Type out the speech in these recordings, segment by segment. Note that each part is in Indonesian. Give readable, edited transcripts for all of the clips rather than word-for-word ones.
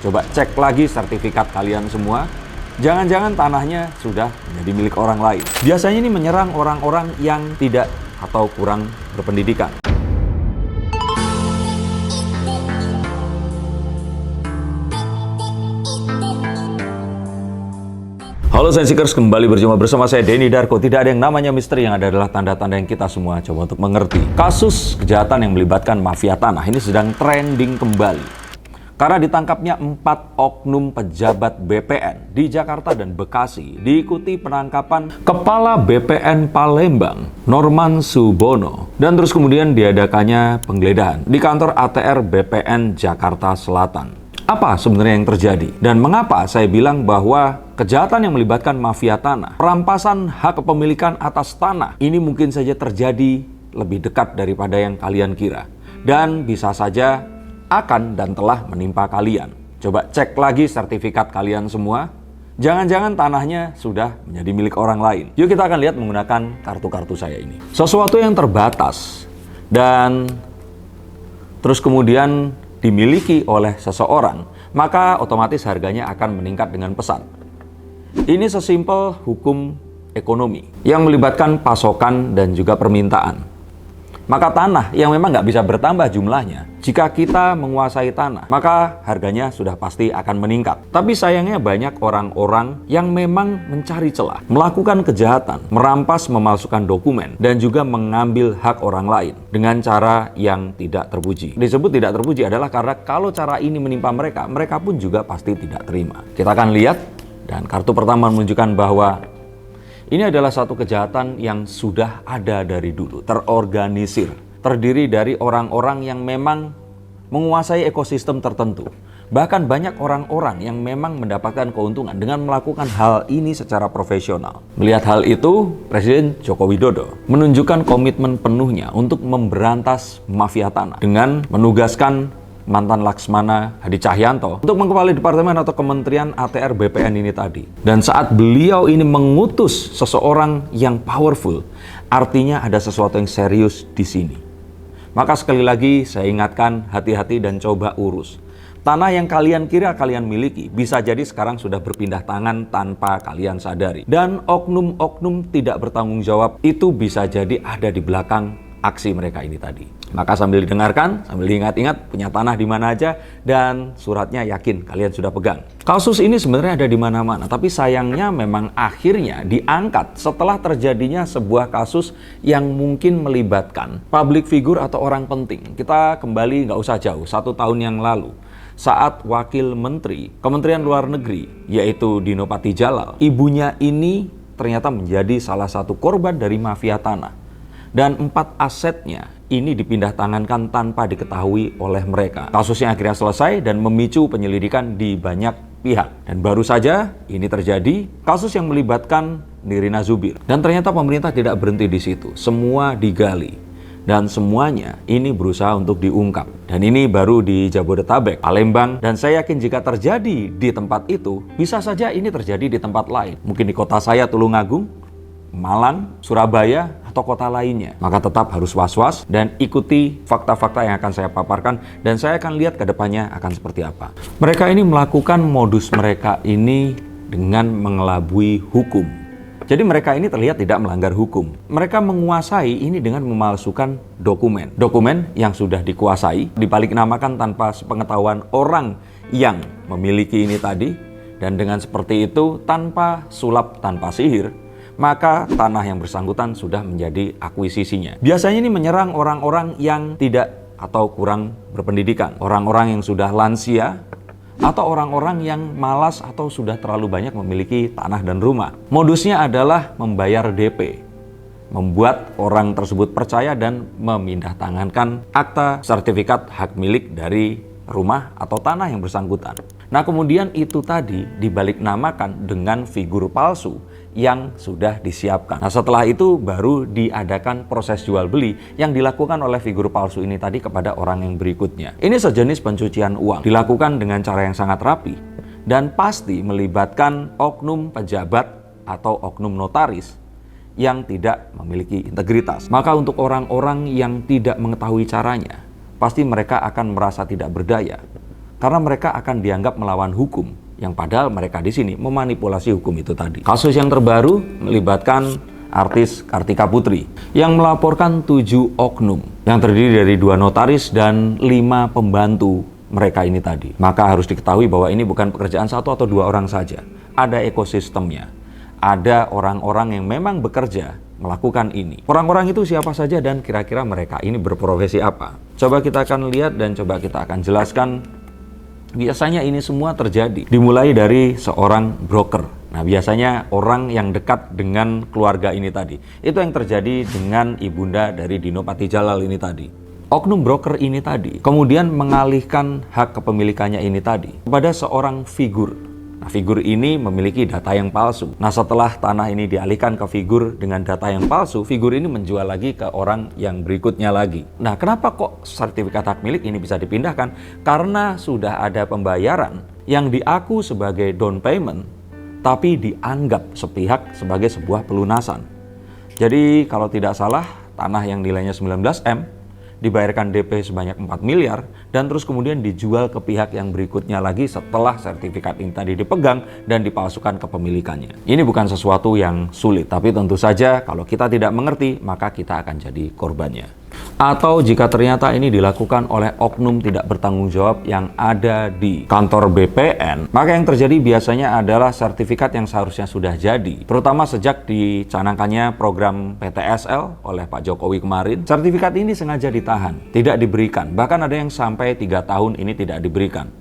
Coba cek lagi sertifikat kalian semua. Jangan-jangan tanahnya sudah menjadi milik orang lain. Biasanya ini menyerang orang-orang yang tidak atau kurang berpendidikan. Halo Sensikers, kembali berjumpa bersama saya Denny Darko. Tidak ada yang namanya misteri, yang ada adalah tanda-tanda yang kita semua coba untuk mengerti. Kasus kejahatan yang melibatkan mafia tanah ini sedang trending kembali. Karena ditangkapnya 4 oknum pejabat BPN di Jakarta dan Bekasi, diikuti penangkapan Kepala BPN Palembang, Norman Subono, dan terus kemudian diadakannya penggeledahan di kantor ATR BPN Jakarta Selatan. Apa sebenarnya yang terjadi? Dan mengapa saya bilang bahwa kejahatan yang melibatkan mafia tanah, perampasan hak kepemilikan atas tanah, ini mungkin saja terjadi lebih dekat daripada yang kalian kira. Dan bisa saja akan dan telah menimpa kalian. Coba cek lagi sertifikat kalian semua. Jangan-jangan tanahnya sudah menjadi milik orang lain. Yuk kita akan lihat menggunakan kartu-kartu saya ini. Sesuatu yang terbatas dan terus kemudian dimiliki oleh seseorang, maka otomatis harganya akan meningkat dengan pesat. Ini sesimpel hukum ekonomi yang melibatkan pasokan dan juga permintaan. Maka tanah yang memang nggak bisa bertambah jumlahnya, jika kita menguasai tanah, maka harganya sudah pasti akan meningkat. Tapi sayangnya banyak orang-orang yang memang mencari celah, melakukan kejahatan, merampas, memalsukan dokumen, dan juga mengambil hak orang lain dengan cara yang tidak terpuji. Disebut tidak terpuji adalah karena kalau cara ini menimpa mereka, mereka pun juga pasti tidak terima. Kita akan lihat, dan kartu pertama menunjukkan bahwa ini adalah satu kejahatan yang sudah ada dari dulu, terorganisir, terdiri dari orang-orang yang memang menguasai ekosistem tertentu. Bahkan banyak orang-orang yang memang mendapatkan keuntungan dengan melakukan hal ini secara profesional. Melihat hal itu, Presiden Joko Widodo menunjukkan komitmen penuhnya untuk memberantas mafia tanah dengan menugaskan mantan Laksmana Hadi Cahyanto untuk mengepalai departemen atau kementerian ATR BPN ini tadi. Dan saat beliau ini mengutus seseorang yang powerful, artinya ada sesuatu yang serius di sini. Maka sekali lagi saya ingatkan, hati-hati dan coba urus. Tanah yang kalian kira kalian miliki bisa jadi sekarang sudah berpindah tangan tanpa kalian sadari. Dan oknum-oknum tidak bertanggung jawab itu bisa jadi ada di belakang aksi mereka ini tadi. Maka sambil didengarkan, sambil diingat-ingat punya tanah di mana aja, dan suratnya yakin kalian sudah pegang. Kasus ini sebenarnya ada di mana-mana, tapi sayangnya memang akhirnya diangkat setelah terjadinya sebuah kasus yang mungkin melibatkan public figure atau orang penting. Kita kembali nggak usah jauh, 1 tahun yang lalu, saat Wakil Menteri Kementerian Luar Negeri, yaitu Dino Patijalal, ibunya ini ternyata menjadi salah satu korban dari mafia tanah. Dan 4 asetnya ini dipindah tangankan tanpa diketahui oleh mereka. Kasusnya akhirnya selesai dan memicu penyelidikan di banyak pihak. Dan baru saja ini terjadi kasus yang melibatkan Nirina Zubir. Dan ternyata pemerintah tidak berhenti di situ. Semua digali. Dan semuanya ini berusaha untuk diungkap. Dan ini baru di Jabodetabek, Palembang. Dan saya yakin jika terjadi di tempat itu, bisa saja ini terjadi di tempat lain. Mungkin di kota saya, Tulungagung, Malang, Surabaya, atau kota lainnya. Maka tetap harus was-was dan ikuti fakta-fakta yang akan saya paparkan, dan saya akan lihat ke depannya akan seperti apa. Mereka ini melakukan modus mereka ini dengan mengelabui hukum. Jadi mereka ini terlihat tidak melanggar hukum. Mereka menguasai ini dengan memalsukan dokumen. Dokumen yang sudah dikuasai, dibalik-namakan tanpa sepengetahuan orang yang memiliki ini tadi, dan dengan seperti itu tanpa sulap, tanpa sihir, maka tanah yang bersangkutan sudah menjadi akuisisinya. Biasanya ini menyerang orang-orang yang tidak atau kurang berpendidikan, orang-orang yang sudah lansia, atau orang-orang yang malas atau sudah terlalu banyak memiliki tanah dan rumah. Modusnya adalah membayar DP, membuat orang tersebut percaya dan memindah tangankan akta sertifikat hak milik dari rumah atau tanah yang bersangkutan. Nah, kemudian itu tadi dibalik-namakan dengan figur palsu yang sudah disiapkan. Nah, setelah itu baru diadakan proses jual beli yang dilakukan oleh figur palsu ini tadi kepada orang yang berikutnya. Ini sejenis pencucian uang, dilakukan dengan cara yang sangat rapi dan pasti melibatkan oknum pejabat atau oknum notaris yang tidak memiliki integritas. Maka untuk orang-orang yang tidak mengetahui caranya, pasti mereka akan merasa tidak berdaya. karena mereka akan dianggap melawan hukum, yang padahal mereka di sini memanipulasi hukum itu tadi. Kasus yang terbaru melibatkan artis Kartika Putri yang melaporkan 7 oknum yang terdiri dari 2 notaris dan 5 pembantu mereka ini tadi. Maka harus diketahui bahwa ini bukan pekerjaan 1 atau 2 orang saja. Ada ekosistemnya. Ada orang-orang yang memang bekerja melakukan ini. Orang-orang itu siapa saja dan kira-kira mereka ini berprofesi apa? Coba kita akan lihat dan coba kita akan jelaskan. Biasanya ini semua terjadi dimulai dari seorang broker. Nah, biasanya orang yang dekat dengan keluarga ini tadi. Itu yang terjadi dengan ibunda dari Dino Patijalal ini tadi. Oknum broker ini tadi kemudian mengalihkan hak kepemilikannya ini tadi kepada seorang figur. Nah, figur ini memiliki data yang palsu. Nah, setelah tanah ini dialihkan ke figur dengan data yang palsu, figur ini menjual lagi ke orang yang berikutnya lagi. Nah, kenapa kok sertifikat hak milik ini bisa dipindahkan? Karena sudah ada pembayaran yang diaku sebagai down payment, tapi dianggap sepihak sebagai sebuah pelunasan. Jadi, kalau tidak salah, tanah yang nilainya 19M dibayarkan DP sebanyak 4 miliar dan terus kemudian dijual ke pihak yang berikutnya lagi setelah sertifikat ini tadi dipegang dan dipalsukan kepemilikannya. Ini bukan sesuatu yang sulit, tapi tentu saja kalau kita tidak mengerti, maka kita akan jadi korbannya. Atau jika ternyata ini dilakukan oleh oknum tidak bertanggung jawab yang ada di kantor BPN, maka yang terjadi biasanya adalah sertifikat yang seharusnya sudah jadi. Terutama sejak dicanangkannya program PTSL oleh Pak Jokowi kemarin, sertifikat ini sengaja ditahan, tidak diberikan. Bahkan ada yang sampai 3 tahun ini tidak diberikan.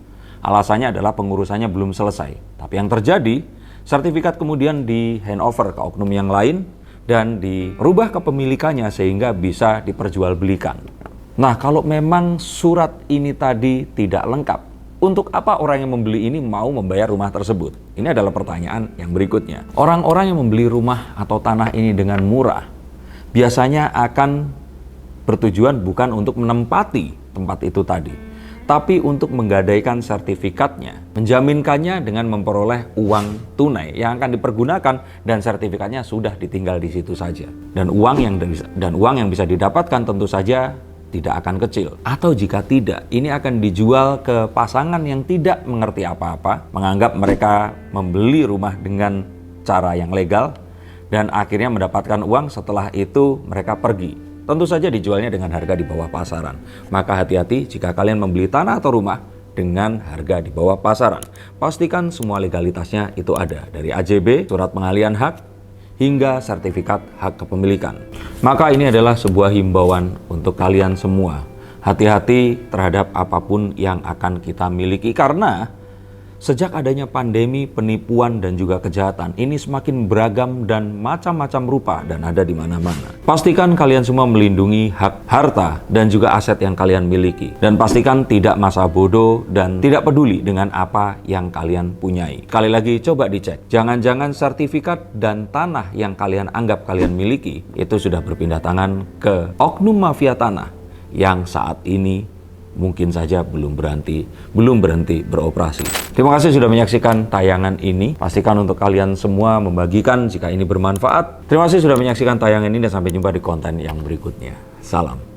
Alasannya adalah pengurusannya belum selesai. Tapi yang terjadi, sertifikat kemudian di handover ke oknum yang lain, dan dirubah kepemilikannya sehingga bisa diperjualbelikan. Nah, kalau memang surat ini tadi tidak lengkap, untuk apa orang yang membeli ini mau membayar rumah tersebut? Ini adalah pertanyaan yang berikutnya. Orang-orang yang membeli rumah atau tanah ini dengan murah, biasanya akan bertujuan bukan untuk menempati tempat itu tadi, tapi untuk menggadaikan sertifikatnya, menjaminkannya dengan memperoleh uang tunai yang akan dipergunakan dan sertifikatnya sudah ditinggal di situ saja. Dan uang yang bisa didapatkan tentu saja tidak akan kecil. Atau jika tidak, ini akan dijual ke pasangan yang tidak mengerti apa-apa, menganggap mereka membeli rumah dengan cara yang legal dan akhirnya mendapatkan uang. Setelah itu mereka pergi. Tentu saja dijualnya dengan harga di bawah pasaran. Maka hati-hati jika kalian membeli tanah atau rumah dengan harga di bawah pasaran. Pastikan semua legalitasnya itu ada. Dari AJB, surat pengalihan hak, hingga sertifikat hak kepemilikan. Maka ini adalah sebuah himbauan untuk kalian semua. Hati-hati terhadap apapun yang akan kita miliki. Karena sejak adanya pandemi, penipuan dan juga kejahatan ini semakin beragam dan macam-macam rupa dan ada di mana-mana. Pastikan kalian semua melindungi hak harta dan juga aset yang kalian miliki. Dan pastikan tidak masa bodoh dan tidak peduli dengan apa yang kalian punyai. Sekali lagi coba dicek. Jangan-jangan sertifikat dan tanah yang kalian anggap kalian miliki itu sudah berpindah tangan ke oknum mafia tanah yang saat ini mungkin saja belum berhenti beroperasi. Terima kasih sudah menyaksikan tayangan ini. Pastikan untuk kalian semua membagikan jika ini bermanfaat. Terima kasih sudah menyaksikan tayangan ini dan sampai jumpa di konten yang berikutnya. Salam.